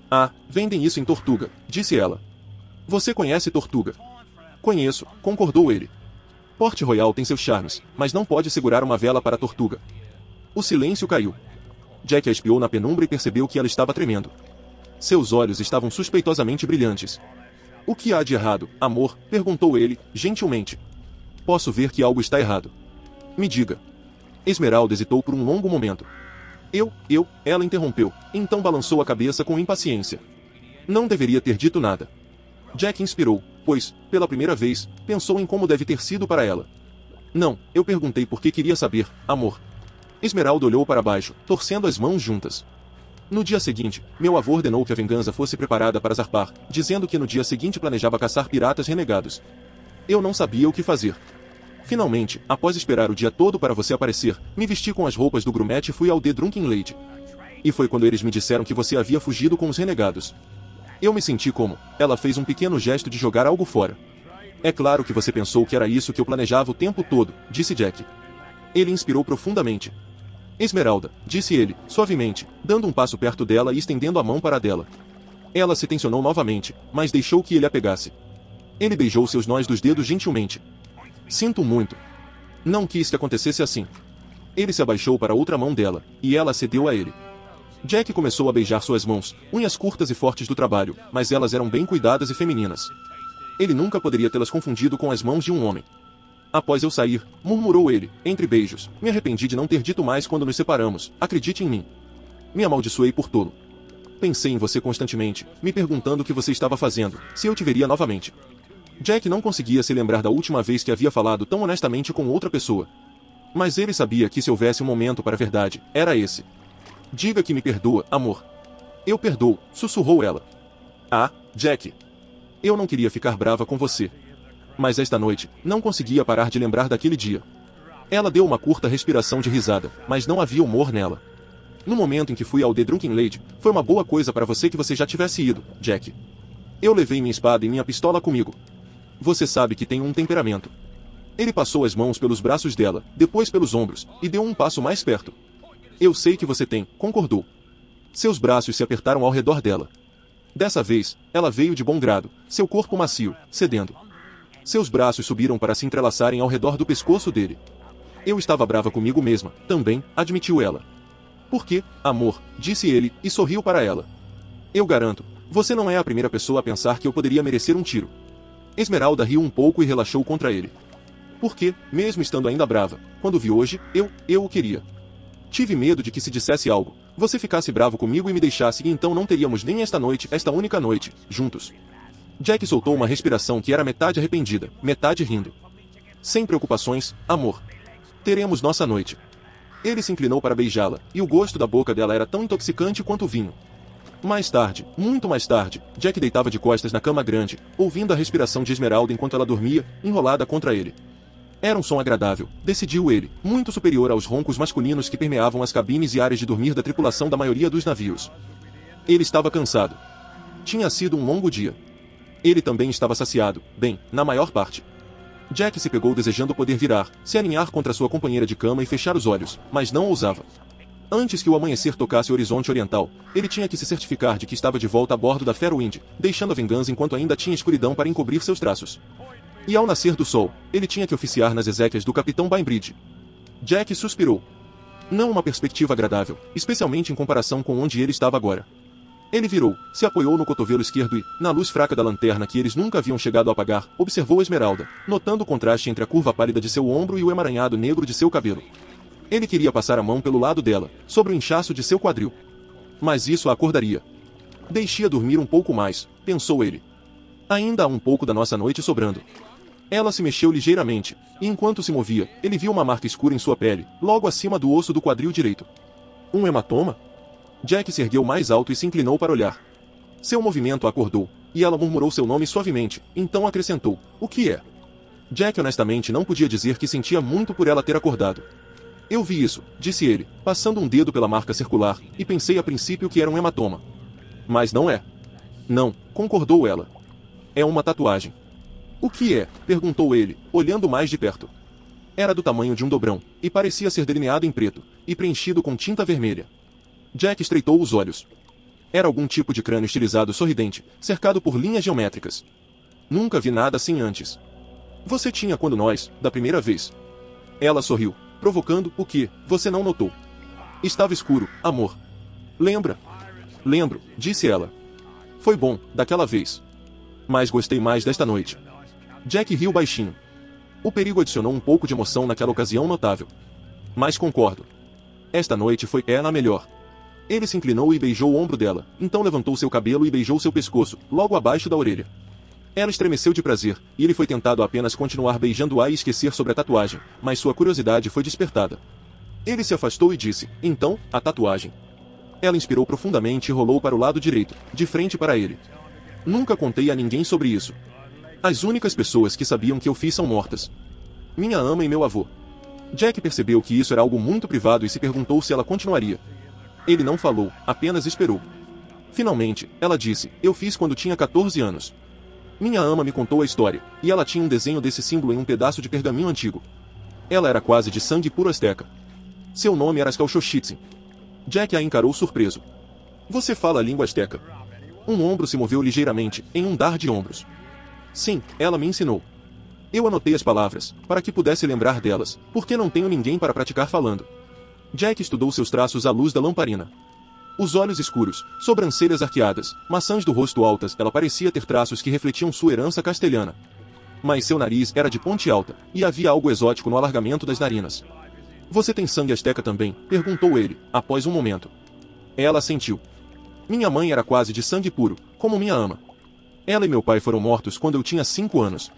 S1: Ah, vendem isso em Tortuga, disse ela. Você conhece Tortuga? Conheço, concordou ele. Port Royal tem seus charmes, mas não pode segurar uma vela para a Tortuga. O silêncio caiu. Jack a espiou na penumbra e percebeu que ela estava tremendo. Seus olhos estavam suspeitosamente brilhantes. O que há de errado, amor? Perguntou ele, gentilmente. Posso ver que algo está errado. Me diga. Esmeralda hesitou por um longo momento. Ela interrompeu, então balançou a cabeça com impaciência. Não deveria ter dito nada. Jack inspirou, pois, pela primeira vez, pensou em como deve ter sido para ela. Não, eu perguntei porque queria saber, amor. Esmeralda olhou para baixo, torcendo as mãos juntas. No dia seguinte, meu avô ordenou que a vingança fosse preparada para zarpar, dizendo que no dia seguinte planejava caçar piratas renegados. Eu não sabia o que fazer. Finalmente, após esperar o dia todo para você aparecer, me vesti com as roupas do grumete e fui ao The Drunken Lady. E foi quando eles me disseram que você havia fugido com os renegados. Eu me senti como, ela fez um pequeno gesto de jogar algo fora. É claro que você pensou que era isso que eu planejava o tempo todo, disse Jack. Ele inspirou profundamente. Esmeralda, disse ele, suavemente, dando um passo perto dela e estendendo a mão para a dela. Ela se tensionou novamente, mas deixou que ele a pegasse. Ele beijou seus nós dos dedos gentilmente. Sinto muito. Não quis que acontecesse assim. Ele se abaixou para outra mão dela, e ela cedeu a ele. Jack começou a beijar suas mãos, unhas curtas e fortes do trabalho, mas elas eram bem cuidadas e femininas. Ele nunca poderia tê-las confundido com as mãos de um homem. Após eu sair, murmurou ele, entre beijos, me arrependi de não ter dito mais quando nos separamos, acredite em mim. Me amaldiçoei por tolo. Pensei em você constantemente, me perguntando o que você estava fazendo, se eu te veria novamente. Jack não conseguia se lembrar da última vez que havia falado tão honestamente com outra pessoa. Mas ele sabia que se houvesse um momento para a verdade, era esse. Diga que me perdoa, amor. Eu perdoo, sussurrou ela. Ah, Jack. Eu não queria ficar brava com você. Mas esta noite, não conseguia parar de lembrar daquele dia. Ela deu uma curta respiração de risada, mas não havia humor nela. No momento em que fui ao The Drunken Lady, foi uma boa coisa para você que você já tivesse ido, Jack. Eu levei minha espada e minha pistola comigo. Você sabe que tenho um temperamento. Ele passou as mãos pelos braços dela, depois pelos ombros, e deu um passo mais perto. Eu sei que você tem, concordou. Seus braços se apertaram ao redor dela. Dessa vez, ela veio de bom grado, seu corpo macio, cedendo. Seus braços subiram para se entrelaçarem ao redor do pescoço dele. Eu estava brava comigo mesma, também, admitiu ela. Por quê, amor? Disse ele, e sorriu para ela. Eu garanto, você não é a primeira pessoa a pensar que eu poderia merecer um tiro. Esmeralda riu um pouco e relaxou contra ele. Porque, mesmo estando ainda brava, quando vi hoje, eu o queria. Tive medo de que se dissesse algo, você ficasse bravo comigo e me deixasse e então não teríamos nem esta noite, esta única noite, juntos. Jack soltou uma respiração que era metade arrependida, metade rindo. Sem preocupações, amor. Teremos nossa noite. Ele se inclinou para beijá-la, e o gosto da boca dela era tão intoxicante quanto o vinho. Mais tarde, muito mais tarde, Jack deitava de costas na cama grande, ouvindo a respiração de Esmeralda enquanto ela dormia, enrolada contra ele. Era um som agradável, decidiu ele, muito superior aos roncos masculinos que permeavam as cabines e áreas de dormir da tripulação da maioria dos navios. Ele estava cansado. Tinha sido um longo dia. Ele também estava saciado, bem, na maior parte. Jack se pegou desejando poder virar, se aninhar contra sua companheira de cama e fechar os olhos, mas não ousava. Antes que o amanhecer tocasse o horizonte oriental, ele tinha que se certificar de que estava de volta a bordo da Fairwind, deixando a vingança enquanto ainda tinha escuridão para encobrir seus traços. E ao nascer do sol, ele tinha que oficiar nas exéquias do Capitão Bainbridge. Jack suspirou. Não uma perspectiva agradável, especialmente em comparação com onde ele estava agora. Ele virou, se apoiou no cotovelo esquerdo e, na luz fraca da lanterna que eles nunca haviam chegado a apagar, observou Esmeralda, notando o contraste entre a curva pálida de seu ombro e o emaranhado negro de seu cabelo. Ele queria passar a mão pelo lado dela, sobre o inchaço de seu quadril. Mas isso a acordaria. Deixe-a dormir um pouco mais, pensou ele. Ainda há um pouco da nossa noite sobrando. Ela se mexeu ligeiramente, e enquanto se movia, ele viu uma marca escura em sua pele, logo acima do osso do quadril direito. Um hematoma? Jack se ergueu mais alto e se inclinou para olhar. Seu movimento a acordou, e ela murmurou seu nome suavemente, então acrescentou, o que é? Jack honestamente não podia dizer que sentia muito por ela ter acordado. Eu vi isso, disse ele, passando um dedo pela marca circular, e pensei a princípio que era um hematoma. Mas não é. Não, concordou ela. É uma tatuagem. O que é? Perguntou ele, olhando mais de perto. Era do tamanho de um dobrão, e parecia ser delineado em preto, e preenchido com tinta vermelha. Jack estreitou os olhos. Era algum tipo de crânio estilizado sorridente, cercado por linhas geométricas. Nunca vi nada assim antes. Você tinha quando nós, da primeira vez. Ela sorriu, provocando o que você não notou. Estava escuro, amor. Lembra? Lembro, disse ela. Foi bom, daquela vez. Mas gostei mais desta noite. Jack riu baixinho. O perigo adicionou um pouco de emoção naquela ocasião notável. Mas concordo. Esta noite foi a melhor. Ele se inclinou e beijou o ombro dela, então levantou seu cabelo e beijou seu pescoço, logo abaixo da orelha. Ela estremeceu de prazer, e ele foi tentado apenas continuar beijando-a e esquecer sobre a tatuagem, mas sua curiosidade foi despertada. Ele se afastou e disse, então, a tatuagem. Ela inspirou profundamente e rolou para o lado direito, de frente para ele. Nunca contei a ninguém sobre isso. As únicas pessoas que sabiam que eu fiz são mortas. Minha ama e meu avô. Jack percebeu que isso era algo muito privado e se perguntou se ela continuaria. Ele não falou, apenas esperou. Finalmente, ela disse, eu fiz quando tinha 14 anos. Minha ama me contou a história, e ela tinha um desenho desse símbolo em um pedaço de pergaminho antigo. Ela era quase de sangue puro asteca. Seu nome era Skalxochitzin. Jack a encarou surpreso. Você fala a língua asteca? Um ombro se moveu ligeiramente, em um dar de ombros. Sim, ela me ensinou. Eu anotei as palavras, para que pudesse lembrar delas, porque não tenho ninguém para praticar falando. Jack estudou seus traços à luz da lamparina. Os olhos escuros, sobrancelhas arqueadas, maçãs do rosto altas, ela parecia ter traços que refletiam sua herança castelhana. Mas seu nariz era de ponte alta, e havia algo exótico no alargamento das narinas. Você tem sangue asteca também? Perguntou ele, após um momento. Ela assentiu. Minha mãe era quase de sangue puro, como minha ama. Ela e meu pai foram mortos quando eu tinha 5 anos.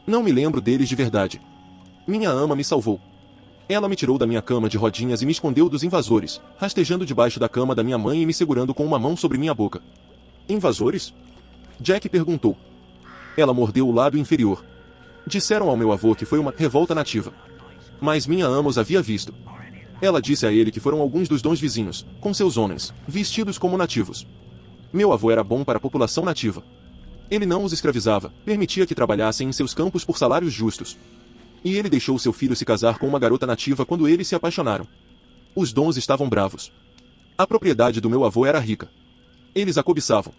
S1: Não me lembro deles de verdade. Minha ama me salvou. Ela me tirou da minha cama de rodinhas e me escondeu dos invasores, rastejando debaixo da cama da minha mãe e me segurando com uma mão sobre minha boca. Invasores? Jack perguntou. Ela mordeu o lábio inferior. Disseram ao meu avô que foi uma revolta nativa. Mas minha ama os havia visto. Ela disse a ele que foram alguns dos dons vizinhos, com seus homens, vestidos como nativos. Meu avô era bom para a população nativa. Ele não os escravizava, permitia que trabalhassem em seus campos por salários justos. E ele deixou seu filho se casar com uma garota nativa quando eles se apaixonaram. Os dons estavam bravos. A propriedade do meu avô era rica. Eles a cobiçavam.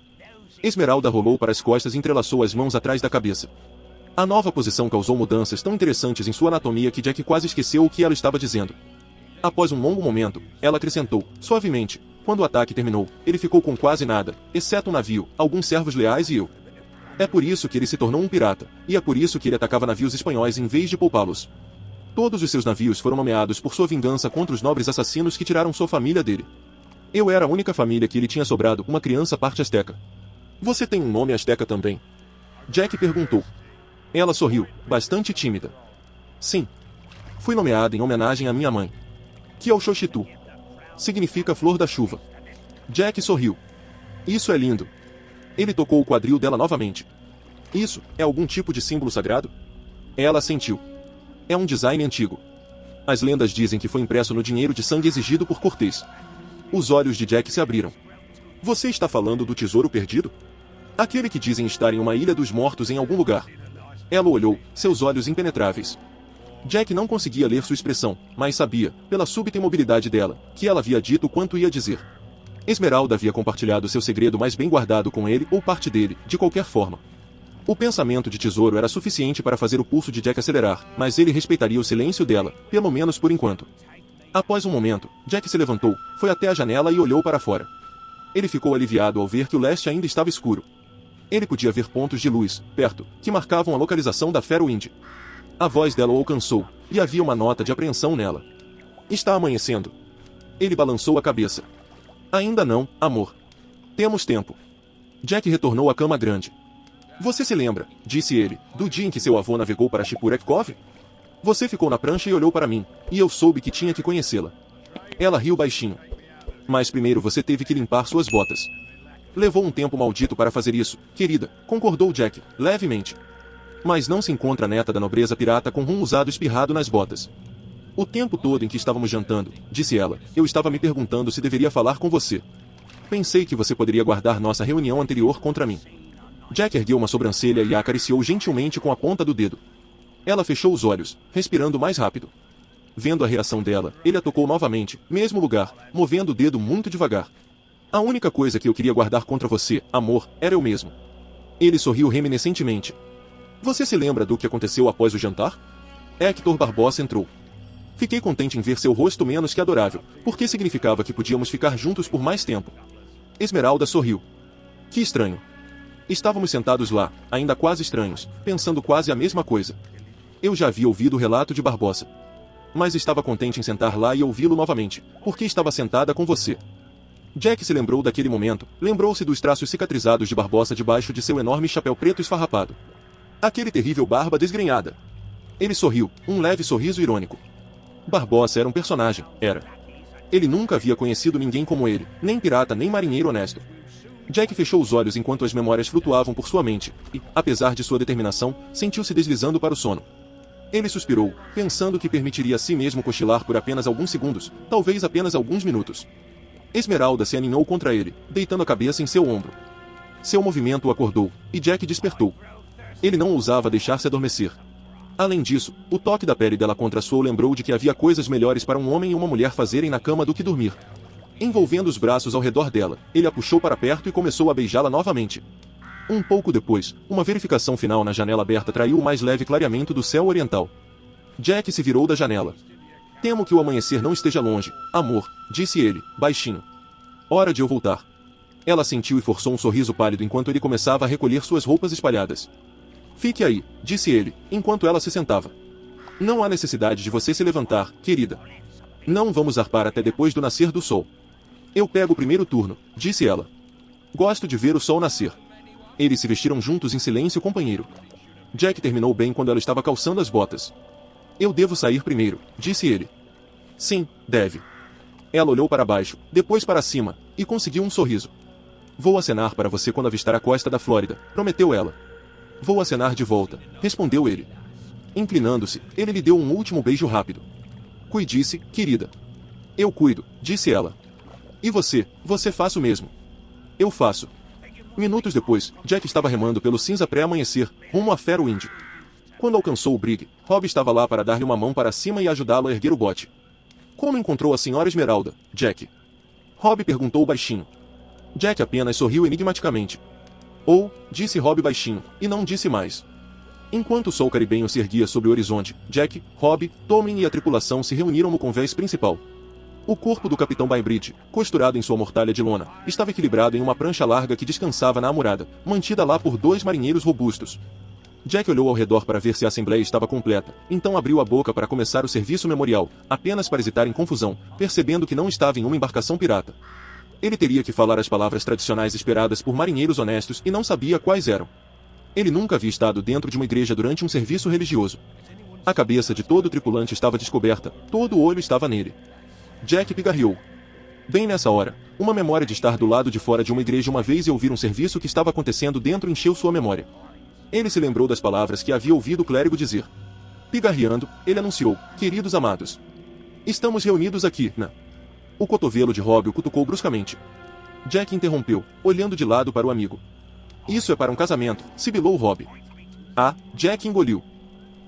S1: Esmeralda rolou para as costas e entrelaçou as mãos atrás da cabeça. A nova posição causou mudanças tão interessantes em sua anatomia que Jack quase esqueceu o que ela estava dizendo. Após um longo momento, ela acrescentou, suavemente, quando o ataque terminou, ele ficou com quase nada, exceto um navio, alguns servos leais e eu. É por isso que ele se tornou um pirata, e é por isso que ele atacava navios espanhóis em vez de poupá-los. Todos os seus navios foram nomeados por sua vingança contra os nobres assassinos que tiraram sua família dele. Eu era a única família que ele tinha sobrado, uma criança parte asteca. Você tem um nome asteca também? Jack perguntou. Ela sorriu, bastante tímida. Sim. Fui nomeada em homenagem à minha mãe. Que é o Xochitu. Significa flor da chuva. Jack sorriu. Isso é lindo. Ele tocou o quadril dela novamente. Isso é algum tipo de símbolo sagrado? Ela assentiu. É um design antigo. As lendas dizem que foi impresso no dinheiro de sangue exigido por Cortês. Os olhos de Jack se abriram. Você está falando do tesouro perdido? Aquele que dizem estar em uma ilha dos mortos em algum lugar. Ela olhou, seus olhos impenetráveis. Jack não conseguia ler sua expressão, mas sabia, pela súbita imobilidade dela, que ela havia dito quanto ia dizer. Esmeralda havia compartilhado seu segredo mais bem guardado com ele ou parte dele, de qualquer forma. O pensamento de tesouro era suficiente para fazer o pulso de Jack acelerar, mas ele respeitaria o silêncio dela, pelo menos por enquanto. Após um momento, Jack se levantou, foi até a janela e olhou para fora. Ele ficou aliviado ao ver que o leste ainda estava escuro. Ele podia ver pontos de luz, perto, que marcavam a localização da Fairwind. A voz dela o alcançou, e havia uma nota de apreensão nela. Está amanhecendo. Ele balançou a cabeça. Ainda não, amor. Temos tempo. Jack retornou à cama grande. Você se lembra, disse ele, do dia em que seu avô navegou para Shipwreck Cove? Você ficou na prancha e olhou para mim, e eu soube que tinha que conhecê-la. Ela riu baixinho. Mas primeiro você teve que limpar suas botas. Levou um tempo maldito para fazer isso, querida, concordou Jack, levemente. Mas não se encontra a neta da nobreza pirata com rum usado espirrado nas botas. O tempo todo em que estávamos jantando, disse ela, eu estava me perguntando se deveria falar com você. Pensei que você poderia guardar nossa reunião anterior contra mim. Jack ergueu uma sobrancelha e a acariciou gentilmente com a ponta do dedo. Ela fechou os olhos, respirando mais rápido. Vendo a reação dela, ele a tocou novamente, mesmo lugar, movendo o dedo muito devagar. A única coisa que eu queria guardar contra você, amor, era eu mesmo. Ele sorriu reminiscentemente. Você se lembra do que aconteceu após o jantar? Hector Barbosa entrou. Fiquei contente em ver seu rosto menos que adorável, porque significava que podíamos ficar juntos por mais tempo. Esmeralda sorriu. Que estranho. Estávamos sentados lá, ainda quase estranhos, pensando quase a mesma coisa. Eu já havia ouvido o relato de Barbosa. Mas estava contente em sentar lá e ouvi-lo novamente, porque estava sentada com você. Jack se lembrou daquele momento, lembrou-se dos traços cicatrizados de Barbosa debaixo de seu enorme chapéu preto esfarrapado. Aquele terrível barba desgrenhada. Ele sorriu, um leve sorriso irônico. Barbosa era um personagem, era. Ele nunca havia conhecido ninguém como ele, nem pirata nem marinheiro honesto. Jack fechou os olhos enquanto as memórias flutuavam por sua mente, e, apesar de sua determinação, sentiu-se deslizando para o sono. Ele suspirou, pensando que permitiria a si mesmo cochilar por apenas alguns segundos, talvez apenas alguns minutos. Esmeralda se aninhou contra ele, deitando a cabeça em seu ombro. Seu movimento o acordou, e Jack despertou. Ele não ousava deixar-se adormecer. Além disso, o toque da pele dela contra sua o lembrou de que havia coisas melhores para um homem e uma mulher fazerem na cama do que dormir. Envolvendo os braços ao redor dela, ele a puxou para perto e começou a beijá-la novamente. Um pouco depois, uma verificação final na janela aberta traiu o mais leve clareamento do céu oriental. Jack se virou da janela. Temo que o amanhecer não esteja longe, amor, disse ele, baixinho. Hora de eu voltar. Ela sentiu e forçou um sorriso pálido enquanto ele começava a recolher suas roupas espalhadas. Fique aí, disse ele, enquanto ela se sentava. Não há necessidade de você se levantar, querida. Não vamos zarpar até depois do nascer do sol. Eu pego o primeiro turno, disse ela. Gosto de ver o sol nascer. Eles se vestiram juntos em silêncio companheiro. Jack terminou bem quando ela estava calçando as botas. Eu devo sair primeiro, disse ele. Sim, deve. Ela olhou para baixo, depois para cima, e conseguiu um sorriso. Vou acenar para você quando avistar a costa da Flórida, prometeu ela. Vou acenar de volta, respondeu ele. Inclinando-se, ele lhe deu um último beijo rápido. Cuide-se, querida. Eu cuido, disse ela. E você faz o mesmo. Eu faço. Minutos depois, Jack estava remando pelo cinza pré-amanhecer, rumo a Fairwind. Quando alcançou o brig, Rob estava lá para dar-lhe uma mão para cima e ajudá-lo a erguer o bote. Como encontrou a senhora Esmeralda, Jack? Rob perguntou baixinho. Jack apenas sorriu enigmaticamente. Oh, disse Rob baixinho, e não disse mais. Enquanto o sol caribenho se erguia sobre o horizonte, Jack, Rob, Tomlin e a tripulação se reuniram no convés principal. O corpo do capitão Bainbridge, costurado em sua mortalha de lona, estava equilibrado em uma prancha larga que descansava na amurada, mantida lá por 2 marinheiros robustos. Jack olhou ao redor para ver se a assembleia estava completa, então abriu a boca para começar o serviço memorial, apenas para hesitar em confusão, percebendo que não estava em uma embarcação pirata. Ele teria que falar as palavras tradicionais esperadas por marinheiros honestos e não sabia quais eram. Ele nunca havia estado dentro de uma igreja durante um serviço religioso. A cabeça de todo o tripulante estava descoberta, todo o olho estava nele. Jack pigarreou. Bem nessa hora, uma memória de estar do lado de fora de uma igreja uma vez e ouvir um serviço que estava acontecendo dentro encheu sua memória. Ele se lembrou das palavras que havia ouvido o clérigo dizer. Pigarreando, ele anunciou, queridos amados. Estamos reunidos aqui, né? O cotovelo de Rob o cutucou bruscamente. Jack interrompeu, olhando de lado para o amigo. Isso é para um casamento, sibilou Rob. Ah, Jack engoliu.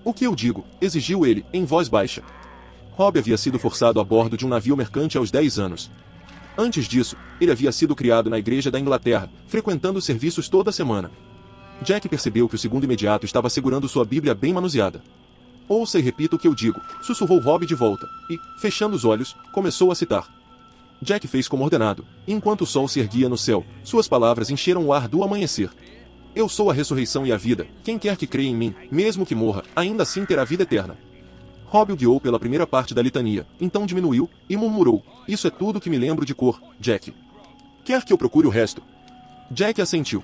S1: O que eu digo, exigiu ele, em voz baixa. Rob havia sido forçado a bordo de um navio mercante aos 10 anos. Antes disso, ele havia sido criado na igreja da Inglaterra, frequentando os serviços toda semana. Jack percebeu que o segundo imediato estava segurando sua Bíblia bem manuseada. Ouça e repita o que eu digo, sussurrou Rob de volta, e, fechando os olhos, começou a citar. Jack fez como ordenado, e enquanto o sol se erguia no céu, suas palavras encheram o ar do amanhecer. Eu sou a ressurreição e a vida, quem quer que creia em mim, mesmo que morra, ainda assim terá vida eterna. Rob o guiou pela primeira parte da litania, então diminuiu, e murmurou, isso é tudo que me lembro de cor, Jack. Quer que eu procure o resto? Jack assentiu.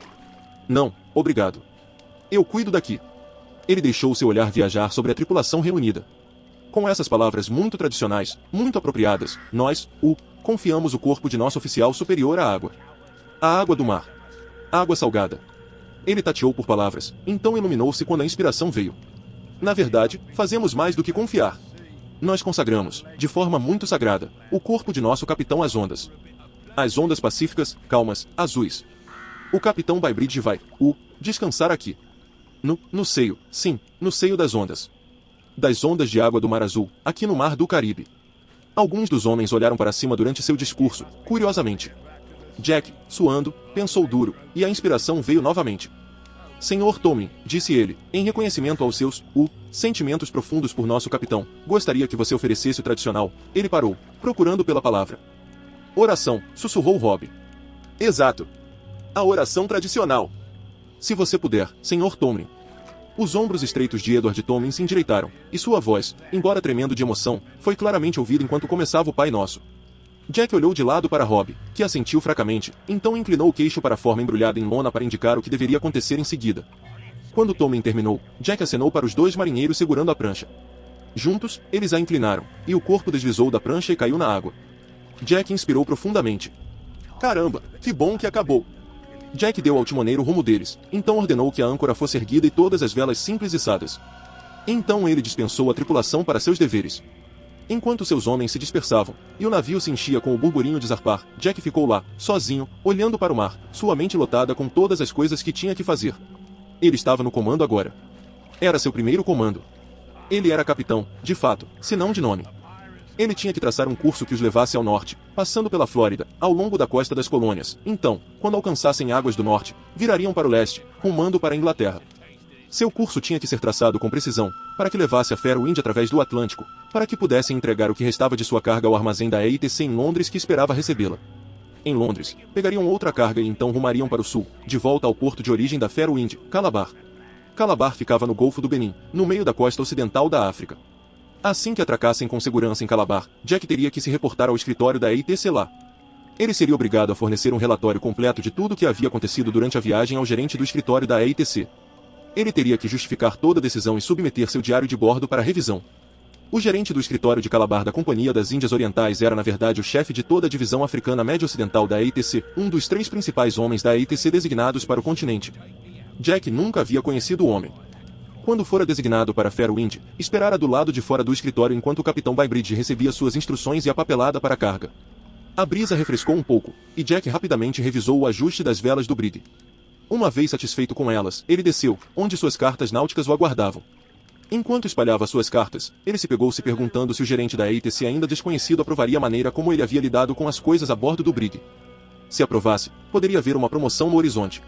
S1: Não, obrigado. Eu cuido daqui. Ele deixou seu olhar viajar sobre a tripulação reunida. Com essas palavras muito tradicionais, muito apropriadas, nós, confiamos o corpo de nosso oficial superior à água. A água do mar. Água salgada. Ele tateou por palavras, então iluminou-se quando a inspiração veio. Na verdade, fazemos mais do que confiar. Nós consagramos, de forma muito sagrada, o corpo de nosso capitão às ondas. As ondas pacíficas, calmas, azuis. O capitão Bainbridge vai, descansar aqui. No seio, sim, no seio das ondas. Das ondas de água do Mar Azul, aqui no Mar do Caribe. Alguns dos homens olharam para cima durante seu discurso, curiosamente. Jack, suando, pensou duro, e a inspiração veio novamente. Senhor Tomlin, disse ele, em reconhecimento aos seus, sentimentos profundos por nosso capitão, gostaria que você oferecesse o tradicional. Ele parou, procurando pela palavra. Oração, sussurrou Rob. Exato. A oração tradicional. Se você puder, Senhor Tomlin. Os ombros estreitos de Edward Tomlin se endireitaram, e sua voz, embora tremendo de emoção, foi claramente ouvida enquanto começava o Pai Nosso. Jack olhou de lado para Rob, que assentiu fracamente, então inclinou o queixo para a forma embrulhada em lona para indicar o que deveria acontecer em seguida. Quando Tomlin terminou, Jack acenou para os 2 marinheiros segurando a prancha. Juntos, eles a inclinaram, e o corpo deslizou da prancha e caiu na água. Jack inspirou profundamente. Caramba, que bom que acabou! Jack deu ao timoneiro o rumo deles, então ordenou que a âncora fosse erguida e todas as velas simples içadas. Então ele dispensou a tripulação para seus deveres. Enquanto seus homens se dispersavam, e o navio se enchia com o burburinho de zarpar, Jack ficou lá, sozinho, olhando para o mar, sua mente lotada com todas as coisas que tinha que fazer. Ele estava no comando agora. Era seu primeiro comando. Ele era capitão, de fato, se não de nome. Ele tinha que traçar um curso que os levasse ao norte, passando pela Flórida, ao longo da costa das colônias. Então, quando alcançassem águas do norte, virariam para o leste, rumando para a Inglaterra. Seu curso tinha que ser traçado com precisão, para que levasse a Fairwind através do Atlântico, para que pudessem entregar o que restava de sua carga ao armazém da EITC em Londres que esperava recebê-la. Em Londres, pegariam outra carga e então rumariam para o sul, de volta ao porto de origem da Fairwind, Calabar. Calabar ficava no Golfo do Benin, no meio da costa ocidental da África. Assim que atracassem com segurança em Calabar, Jack teria que se reportar ao escritório da EITC lá. Ele seria obrigado a fornecer um relatório completo de tudo o que havia acontecido durante a viagem ao gerente do escritório da EITC. Ele teria que justificar toda a decisão e submeter seu diário de bordo para revisão. O gerente do escritório de Calabar da Companhia das Índias Orientais era na verdade o chefe de toda a divisão africana médio-ocidental da EITC, um dos 3 principais homens da EITC designados para o continente. Jack nunca havia conhecido o homem. Quando fora designado para Fairwind, esperara do lado de fora do escritório enquanto o capitão Bybridge recebia suas instruções e a papelada para a carga. A brisa refrescou um pouco, e Jack rapidamente revisou o ajuste das velas do brig. Uma vez satisfeito com elas, ele desceu, onde suas cartas náuticas o aguardavam. Enquanto espalhava suas cartas, ele se pegou se perguntando se o gerente da ATC ainda desconhecido aprovaria a maneira como ele havia lidado com as coisas a bordo do brig. Se aprovasse, poderia haver uma promoção no horizonte.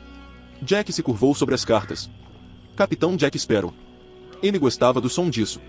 S1: Jack se curvou sobre as cartas. Capitão Jack Sparrow. Ele gostava do som disso.